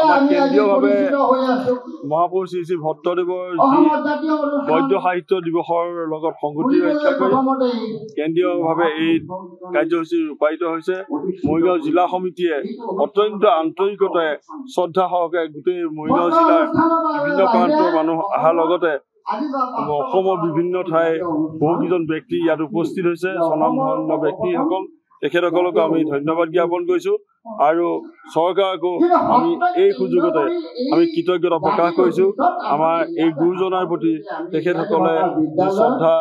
আমাৰ কেন্দ্ৰীয়ভাৱে মহাপুৰুষ শ্ৰী শ্ৰী ভট্টদেৱৰ যি গদ্য সাহিত্য দিৱসৰ লগত সংগতি ৰক্ষা কৰি কেন্দ্ৰীয়ভাৱে এই কাৰ্যসূচী ৰূপায়িত হৈছে। মৰিগাঁও জিলা সমিতিয়ে অত্যন্ত আন্তৰিকতাৰে শ্ৰদ্ধা সহকাৰে গোটেই মৰিগাঁও জিলাৰ বিভিন্ন প্ৰান্তৰ মানুহ অহাৰ লগতে অসমৰ বিভিন্ন ঠাইৰ বহুকেইজন ব্যক্তি ইয়াত উপস্থিত হৈছে। স্বনামধন্য ব্যক্তিসকল তেখেতসকলকো আমি ধন্যবাদ জ্ঞাপন কৰিছোঁ আৰু চৰকাৰকো আমি এই সুযোগতে আমি কৃতজ্ঞতা প্ৰকাশ কৰিছোঁ। আমাৰ এই গুৰুজনাৰ প্ৰতি তেখেতসকলে শ্ৰদ্ধা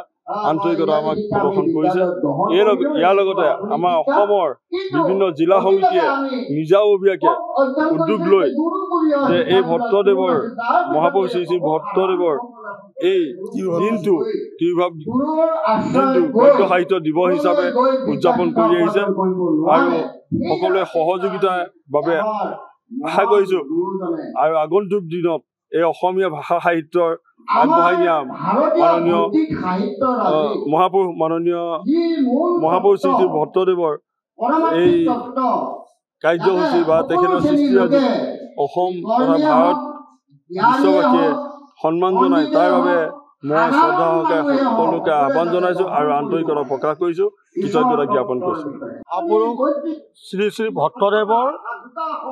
আন্তৰিকতা আমাক প্ৰদৰ্শন কৰিছে। ইয়াৰ লগতে আমাৰ অসমৰ বিভিন্ন জিলা সমিতিয়ে নিজাববীয়াকৈ উদ্যোগ লৈ যে এই ভট্টদেৱৰ মহাপুৰুষ শ্ৰী শ্ৰী ভট্টদেৱৰ এই দিনটো গদ্য সাহিত্য দিৱস হিচাপে উদযাপন কৰি আহিছে আৰু সকলোৱে সহযোগিতাৰ বাবে আশা কৰিছোঁ আৰু আগন্তুক দিনত এই অসমীয়া ভাষা সাহিত্যৰ আগবঢ়াই নিয়া মাননীয় মহাপুৰুষ শ্ৰী শ্ৰী ভট্টদেৱৰ এই কাৰ্যসূচী বা তেখেতৰ সৃষ্টিৰাজি অসম তথা ভাৰত বিশ্ববাসীয়ে সন্মান জনায় তাৰ বাবে মই শ্ৰদ্ধা সহকাৰে সকলোকে আহ্বান জনাইছোঁ আৰু আন্তৰিকতা প্ৰকাশ কৰিছোঁ, কৃতজ্ঞতা জ্ঞাপন কৰিছোঁ। মহাপুৰুষ শ্ৰী শ্ৰী ভট্টদেৱৰ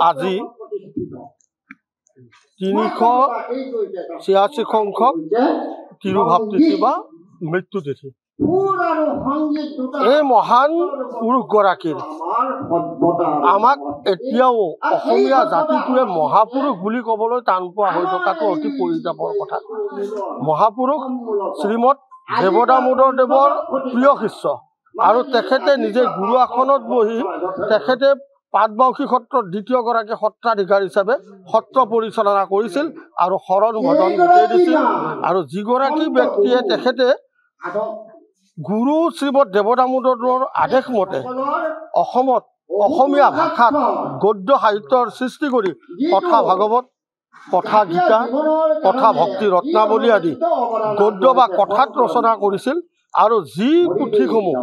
আজি ৩৮৬ সংখ্যক তিৰুভাৱ তিথি বা মৃত্যু তিথি। এই মহান পুৰুষগৰাকীৰ আমাক এতিয়াও অসমীয়া জাতিটোৱে মহাপুৰুষ বুলি ক'বলৈ টান পোৱা হৈ থকাটো অতি পৰিতাপৰ কথা। মহাপুৰুষ শ্ৰীমৎ দেৱদামোদৰ দেৱৰ প্ৰিয় শিষ্য আৰু তেখেতে নিজে গুৰু আসনত বহি তেখেতে পাটবাউসী সত্ৰৰ দ্বিতীয়গৰাকী সত্ৰাধিকাৰ হিচাপে সত্ৰ পৰিচালনা কৰিছিল আৰু শৰণ ভজন গোটেই দিছিল। আৰু যিগৰাকী ব্যক্তিয়ে তেখেতে গুৰু শ্ৰীমৎ দেৱদামোদৰৰ আদেশ মতে অসমত অসমীয়া ভাষাত গদ্য সাহিত্যৰ সৃষ্টি কৰি কথা ভাগৱত, কথা গীতা, কথা ভক্তি ৰত্নাৱলী আদি গদ্য বা কথাত ৰচনা কৰিছিল আৰু যি পুথিসমূহ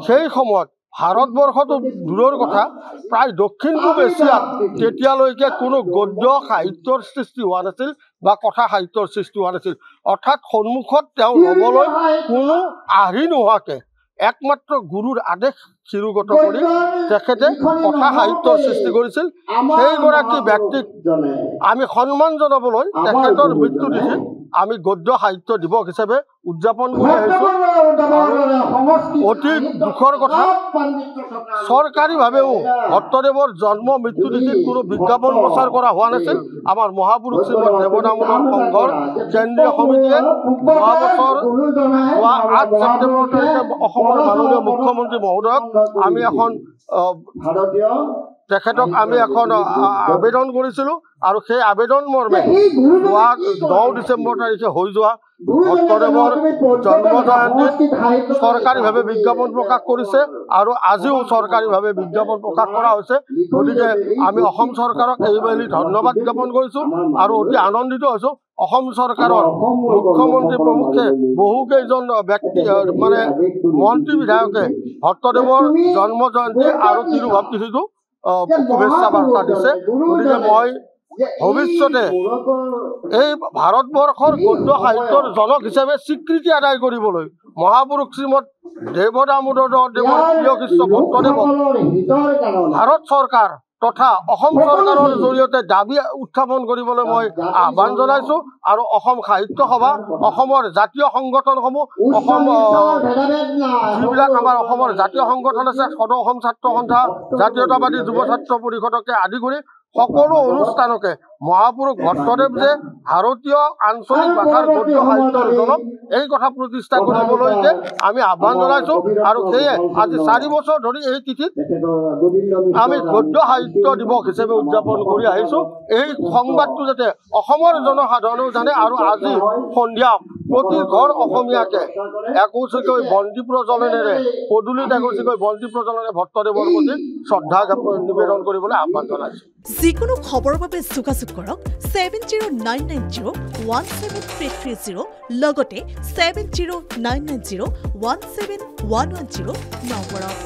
সেই সময়ত ভাৰতবৰ্ষতো দূৰৰ কথা প্ৰায় দক্ষিণ পূব এছিয়াত তেতিয়ালৈকে কোনো গদ্য সাহিত্যৰ সৃষ্টি হোৱা নাছিল বা কথা সাহিত্যৰ সৃষ্টি হোৱা নাছিল। অৰ্থাৎ সন্মুখত তেওঁ ল'বলৈ কোনো আৰ্হি নোহোৱাকৈ একমাত্ৰ গুৰুৰ আদেশ শিৰোগত কৰি তেখেতে কথা সাহিত্যৰ সৃষ্টি কৰিছিল। সেইগৰাকী ব্যক্তিক আমি সন্মান জনাবলৈ তেখেতৰ মৃত্যু তিথিত আমি গদ্য সাহিত্য দিৱস হিচাপে উদযাপন কৰি আহিছোঁ। অতি দুখৰ কথা, চৰকাৰীভাৱেও ভট্টদেৱৰ জন্ম মৃত্যু তিথিত কোনো বিজ্ঞাপন প্ৰচাৰ কৰা হোৱা নাছিল। আমাৰ মহাপুৰুষ শ্ৰীমৎ দেৱদামোদৰ সংঘৰ কেন্দ্ৰীয় সমিতিয়ে যোৱা বছৰ ৮ ছেপ্টেম্বৰ তাৰিখে অসমৰ মাননীয় মুখ্যমন্ত্ৰী মহোদয়ক তেখেতক আমি এখন আবেদন কৰিছিলোঁ আৰু সেই আবেদন মৰ্মে যোৱা ৯ ডিচেম্বৰ তাৰিখে হৈ যোৱা ভট্টদেৱৰ জন্ম জয়ন্তীত চৰকাৰীভাৱে বিজ্ঞাপন প্ৰকাশ কৰিছে আৰু আজিও চৰকাৰীভাৱে বিজ্ঞাপন প্ৰকাশ কৰা হৈছে। গতিকে আমি অসম চৰকাৰক এইবেলি ধন্যবাদ জ্ঞাপন কৰিছোঁ আৰু অতি আনন্দিত হৈছোঁ। অসম চৰকাৰৰ মুখ্যমন্ত্ৰী প্ৰমুখ্যে বহুকেইজন ব্যক্তি মানে মন্ত্ৰী বিধায়কে ভট্টদেৱৰ জন্ম জয়ন্তী আৰু তিৰুভাৱ তিথিটো শুভেচ্ছা বাৰ্তা দিছে। গতিকে মই ভৱিষ্যতে এই ভাৰতবৰ্ষৰ গদ্য সাহিত্যৰ জনক হিচাপে স্বীকৃতি আদায় কৰিবলৈ মহাপুৰুষ শ্ৰীমৎ দেৱদামোদৰ দেৱৰ প্ৰিয় শিষ্য ভট্টদেৱক ভাৰত চৰকাৰ তথা অসম চৰকাৰৰ জৰিয়তে দাবী উত্থাপন কৰিবলৈ মই আহ্বান জনাইছোঁ আৰু অসম সাহিত্য সভা, অসমৰ জাতীয় সংগঠনসমূহ, যিবিলাক আমাৰ অসমৰ জাতীয় সংগঠন আছে, সদৌ অসম ছাত্ৰ সন্থা, জাতীয়তাবাদী যুৱ ছাত্ৰ পৰিষদকে আদি কৰি সকলো অনুষ্ঠানকে মহাপুৰুষ ভট্টদেৱ যে ভাৰতীয় আঞ্চলিক ভাষাৰ গদ্য সাহিত্যৰ জনক এই কথা প্ৰতিষ্ঠা কৰিবলৈকে আমি আহ্বান জনাইছোঁ। আৰু সেয়ে আজি ৪ বছৰ ধৰি এই তিথিত আমি গদ্য সাহিত্য দিৱস হিচাপে উদযাপন কৰি আহিছোঁ। এই সংবাদটো যাতে অসমৰ জনসাধাৰণেও জানে আৰু আজি সন্ধিয়া প্ৰতি ঘৰ অসমীয়াকে একোচিকৈ বন্তি প্ৰজ্বলনেৰে পদূলিত একোচিকৈ বন্তি প্ৰজ্বলনেৰে ভট্টদেৱৰ প্ৰতি শ্ৰদ্ধা নিবেদন কৰিবলৈ আহ্বান জনাইছোঁ। যিকোনো খবৰৰ বাবে যোগাযোগ কৰক 7099017330 লগতে 7099017110 নম্বৰত।